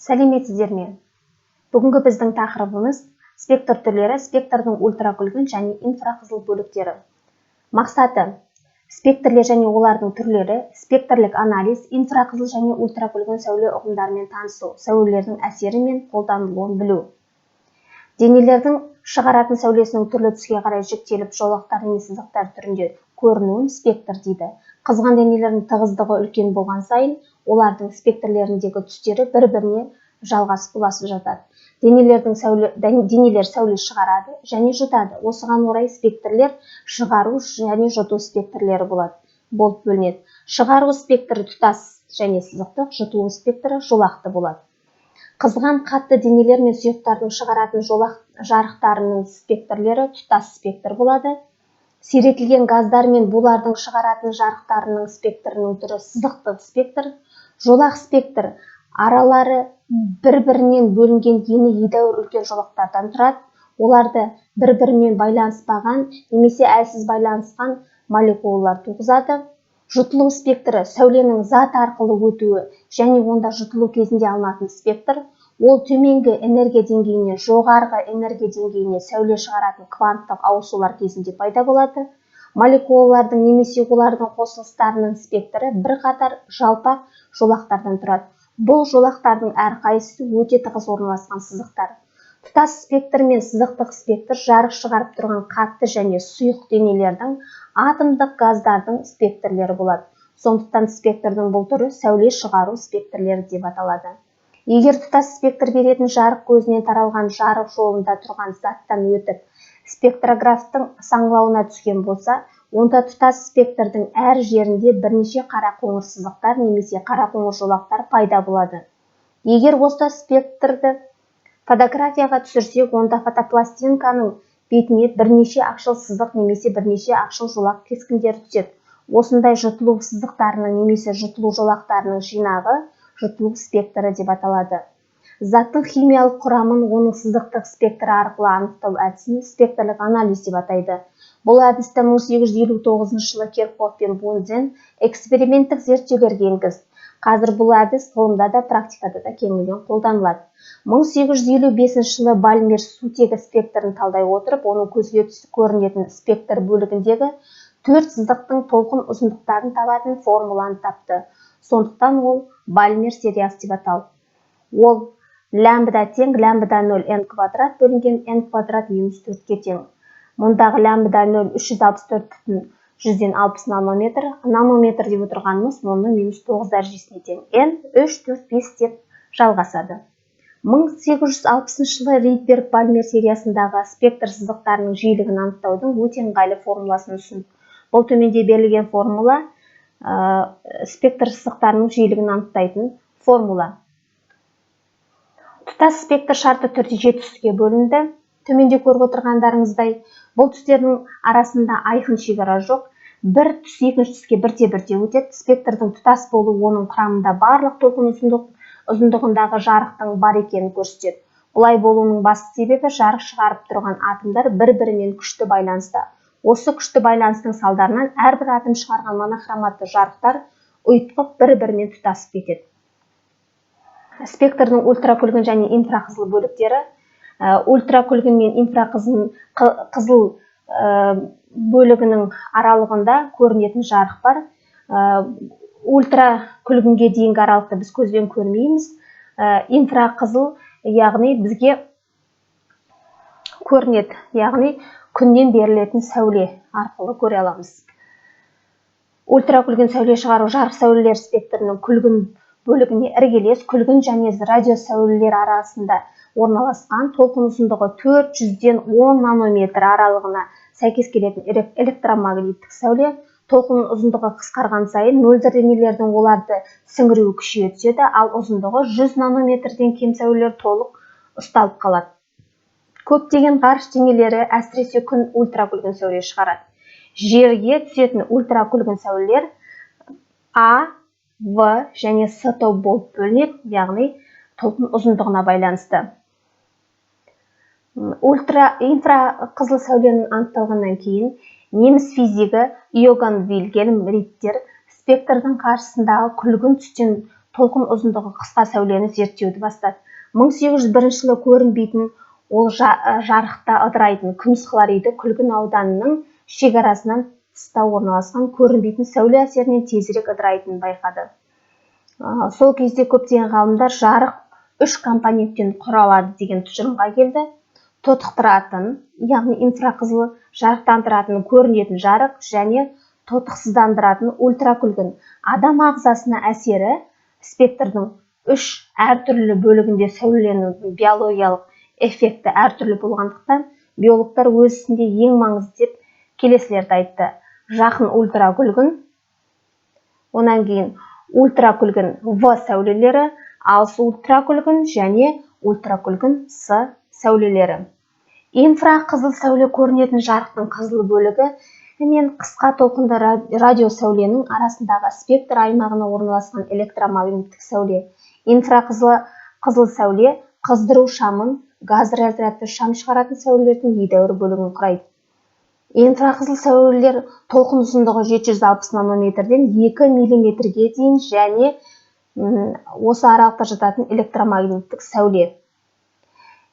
Сәлеметсіздер ме? Бүгінгі біздің тақырыбымыз спектр түрлері, спектрдің ультракүлгін және инфрақызыл бөліктері. Мақсаты: спектрлер және олардың түрлері, спектрлік анализ, инфрақызыл және ультракүлгін сәуле ұғымдарымен танысу, сәулелердің әсері мен қолданылуын білу. Денелердің шығаратын сәулесінің түрлі түске қарай жіктеліп жолақтар немесе сызықтар түрінде көрінуін спектр дейді. Қызған денелердің тығыздығы үлкен болған сайын, олардың спектрлеріндегі түстері бір-біріне жалғасып ұласып жатады. Денелер сәуле шығарады және жұтады. Осыған орай спектрлер шығару және жұту спектрлері болып бөлінеді. Шығару спектрі тұтас және сызықтық, жұтылу спектрі жолақты болады. Қызған қатты денелер мен сұйықтардың шығаратын жарықтарының спектрлері тұтас спектр болады. Сиретілген газдар мен булардың шығаратын жарықтарының спектрінің түрі сызықтық спектр. Жолақ спектр аралары бір-бірінен бөлінген ені едәуір үлкен жолақтардан тұрады. Оларды бір-бірімен байланыспаған немесе әлсіз байланысқан молекулалар туғызады. Жұтылу спектрі сәуленің зат арқылы өтуі және онда жұтылу кезінде алынатын спектр. Ол төменгі энергия деңгейінен жоғарғы энергия деңгейіне сәуле шығаратын кванттық ауысулар кезінде пайда болады. Молекулалардың немесе олардың қосылыстарының спектрі бірқатар жалпақ жолақтардан тұрады. Бұл жолақтардың әрқайсысы өте тығыз орналасқан сызықтар. Тұтас спектр мен сызықтық спектр жарық шығарып тұрған қатты және сұйық денелердің атомдық газдардың спектрлері болады. Сондықтан спектрдің бұл түрі сәуле шығару спектрлері деп аталады. Егер тұтас спектр беретін жарық көзінен таралған жарық жолында тұрған заттан өтіп спектрографтың саңылауына түскен болса, онда тұтас спектрдің әр жерінде бірнеше қара-қоңыр сызықтар немесе қара-қоңыр жолақтар пайда болады. Егер осы спектрді фотографияға түсірсек, онда фотопластинканың бетіне бірнеше ақшыл сызық немесе бірнеше ақшыл жолақ кескіндері түседі. Осындай жұтылу сызықтарының немесе жұтылу жолақтарының жинағы жұтылу спектрі деп аталады. Заттың химиялық құрамын оның сызықтық спектрі арқылы анықтау әдісін спектрлік анализ деп атайды. Бұл әдісті 1859 жылы Кирхоф пен Бунзен эксперименттік зерттеулерге енгізді. Қазір бұл әдіс ғылымда да практикада да кеңінен қолданылады. 1855 жылы Бальмер сутегі спектрін талдай отырып, оның көзге көрінетін спектр бөлігіндегі 4 сызықтың толқын ұзындықтарын табатын формуланы тапты. Сондықтан ол Бальмер сериясы деп аталды. Ол лямбда тең лямбда 0 n квадрат бөлінген n квадрат минус 4-ке тең. Мұндағы лямбда 0 364,160 нанометр. Нанометр деп отырғанымыз оны минус 9 дәрежесіне тең. N 3, 4, 5 деп жалғасады. 1860 жылы Ридберг Бальмер сериясындағы спектр сызықтарының жиілігін анықтаудың өте ыңғайлы формуласын ұсынды. Бұл төменде берілген формула спектр сызықтарының жиілігін анықтайтын формула. Тұтас спектр шартты түрде 7 түске бөлінді. Төменде көріп отырғандарыңыздай, бұл түстердің арасында айқын шекара жоқ. Бір түс екінші түске бірте-бірте өтеді. Спектрдің тұтас болуы оның құрамында барлық толқын ұзындығындағы жарықтың бар екенін көрсетеді. Бұлай болуының басты себебі жарық шығарып тұрған атомдар бір-бірімен күшті байланыста. Осы күшті байланыстың салдарынан әрбір атом шығарған монохроматты жарықтар ұйытқып бір-бірімен тұтасып кетеді. Спектрдің ультракүлгін және инфрақызыл бөліктері. Ультракүлгін мен инфрақызыл бөлігінің аралығында көрінетін жарық бар. Ультракүлгінге дейінгі аралықты біз көзбен көрмейміз. Инфрақызыл, яғни бізге көрінеді, яғни күннен берілетін сәуле арқылы көре аламыз. Ультракүлгін сәуле шығару жарық сәулелер спектрінің күлгін бөлігіне іргелес күлгін және радиосәулелер арасында орналасқан толқын ұзындығы 400-ден 10 нанометр аралығына сәйкес келетін электромагниттік сәуле. Толқын ұзындығы қысқарған сайын мөлдір денелердің оларды сіңіруі күшейе түседі, ал ұзындығы 100 нанометрден кем сәулелер толық ұсталып қалады. Көптеген ғарыш денелері, әсіресе күн ультракүлгін сәуле шығарады. Жерге түсетін ультракүлгін сәулелер А, В және С топ болып бөлінеді, яғни толқын ұзындығына байланысты. Инфрақызыл сәуленің анықталғаннан кейін неміс физигі Иоганн Вильгельм Риттер спектрдің қарсысындағы күлгін түстен толқын ұзындығы қысқа сәулені зерттеуді бастады. 1801 жылы көрінбейтін, ол жарықта ыдырайтын күміс хлориді Күлгін ауданының шекарасынан тыста орналасқан көрінбейтін сәуле әсерінен тезірек ыдырайтынын байқады. Сол кезде көптеген ғалымдар жарық 3 компоненттен құралады деген тұжырымға келді. Тотықтыратын, яғни инфрақызыл, жарықтандыратын көрінетін жарық және тотықсыздандыратын ультракүлгін. Адам ағзасына әсері спектрдің 3 әртүрлі бөлігінде сәуленің биологиялық эффекті әртүрлі болғандықтан, биологтар өз ісінде ең маңызды деп келесілерді айтты. Жақын ультракүлгін, онан кейін ультракүлгін В сәулелері, алыс ультракүлгін және ультракүлгін С сәулелері. Инфрақызыл сәуле көрінетін жарықтың қызыл бөлігі мен қысқа толқынды радио сәуленің арасындағы спектр аймағына орналасқан электромагниттік сәуле. Инфрақызыл сәуле қыздыру шамын, газ разрядты шам шығаратын сәулелердің едәуір бөлігін құрайды. Инфрақызыл сәулелер толқын ұзындығы 760 нанометрден 2 миллиметрге дейін және осы аралықта жататын электромагниттік сәуле.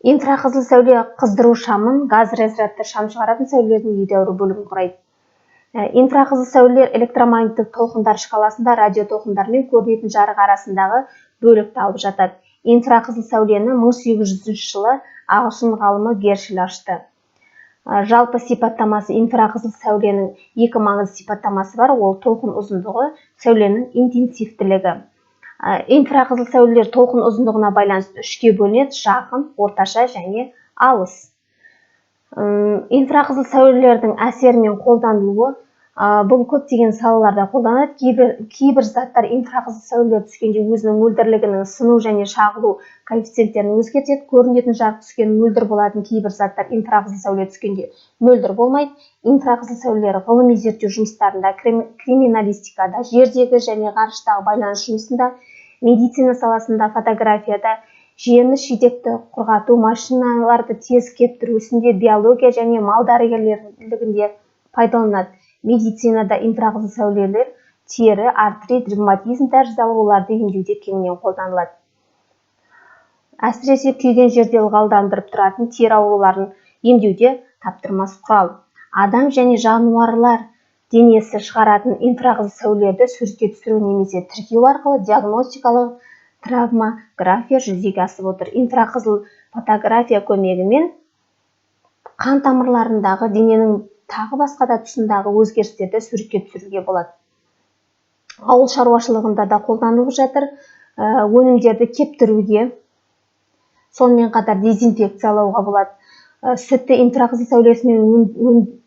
Инфрақызыл сәуле қыздыру шамын, газ разрядты шам шығаратын сәулелердің едәуір бөлігін құрайды. Инфрақызыл сәулелер электромагниттік толқындар шкаласында радиотолқындар мен көрінетін жарық арасындағы бөлікті алып жатады. Инфрақызыл сәулені 1800 жылы ағылшын ғалымы Гершель ашты. Жалпы сипаттамасы инфрақызыл сәуленің 2 маңызды сипаттамасы бар, ол толқын ұзындығы, сәуленің интенсивтілігі. Инфрақызыл сәулелер толқын ұзындығына байланысты 3-ке бөлінеді: жақын, орташа және алыс. Инфрақызыл сәулелердің әсері мен қолданылуы бұл көптеген салаларда қолданады. Кейбір заттар инфрақызыл сәулелер түскенде өзінің мөлдірлігінің сыну және шағылу коэффициенттерін өзгертеді. Көрінетін жарық түскен мөлдір болатын кейбір заттар инфрақызыл сәуле түскенде мөлдір болмайды. Инфрақызыл сәулелер ғылыми зерттеу жұмыстарында, криминалистикада, жердегі және ғарыштағы байланыс жұмысында, медицина саласында, фотографияда, жеміс жидекті құрғату, машиналарды тез кептіру ісінде, биология және мал дәрігерлігінде пайдаланады. Медицинада инфрақызыл сәулелер тері, артрит, ревматизм тәрізді ауруларды емдеуде кеңінен қолданылады. Әсіресе күйген жерде ылғалдандырып тұратын тері ауруларын емдеуде таптырмас құрал. Адам және жануарлар денесі шығаратын инфрақызыл сәулелерді суретке түсіру немесе тіркеу арқылы диагностикалық травмография жүзеге асып отыр. Инфрақызыл фотография көмегімен қан тамырларындағы дененің тағы басқа да тұсындағы өзгерістерді суретке түсіруге болады. Ауыл шаруашылығында да қолданылып жатыр. Өнімдерді кептіруге, сонымен қатар дезинфекциялауға болады. Сүтті инфрақызыл сәулесімен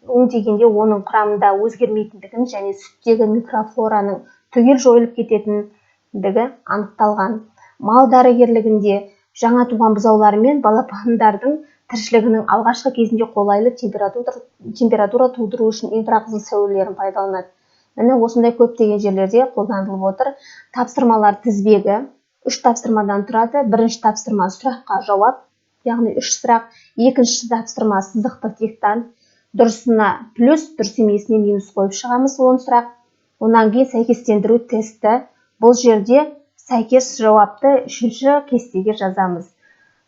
өңдегенде оның құрамында өзгермейтіндігін және сүттегі микрофлораның түгел жойылып кететіндігі анықталған. Мал дәрігерлігінде жаңа туған бұзаулар мен балапандардың тіршілігінің алғашқы кезінде қолайлы температура тудыру үшін инфрақызыл сәулелерін пайдаланады. Міне осындай көптеген жерлерде қолданылып отыр. Тапсырмалар тізбегі 3 тапсырмадан тұрады. Бірінші тапсырма сұраққа жауап, яғни 3 сұрақ. Екінші тапсырма сызықтық диктант. Дұрысына плюс, дұрыс емесіне минус қойып шығамыз 10 сұрақ. Онан кейін сәйкестендіру тесті. Бұл жерде сәйкес жауапты 3-ші кестеге жазамыз.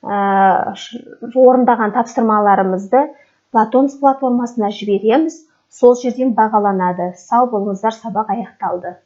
Орындаған тапсырмаларымызды Платонс платформасына жібереміз. Сол жерден бағаланады. Сау болыңыздар, сабақ аяқталды.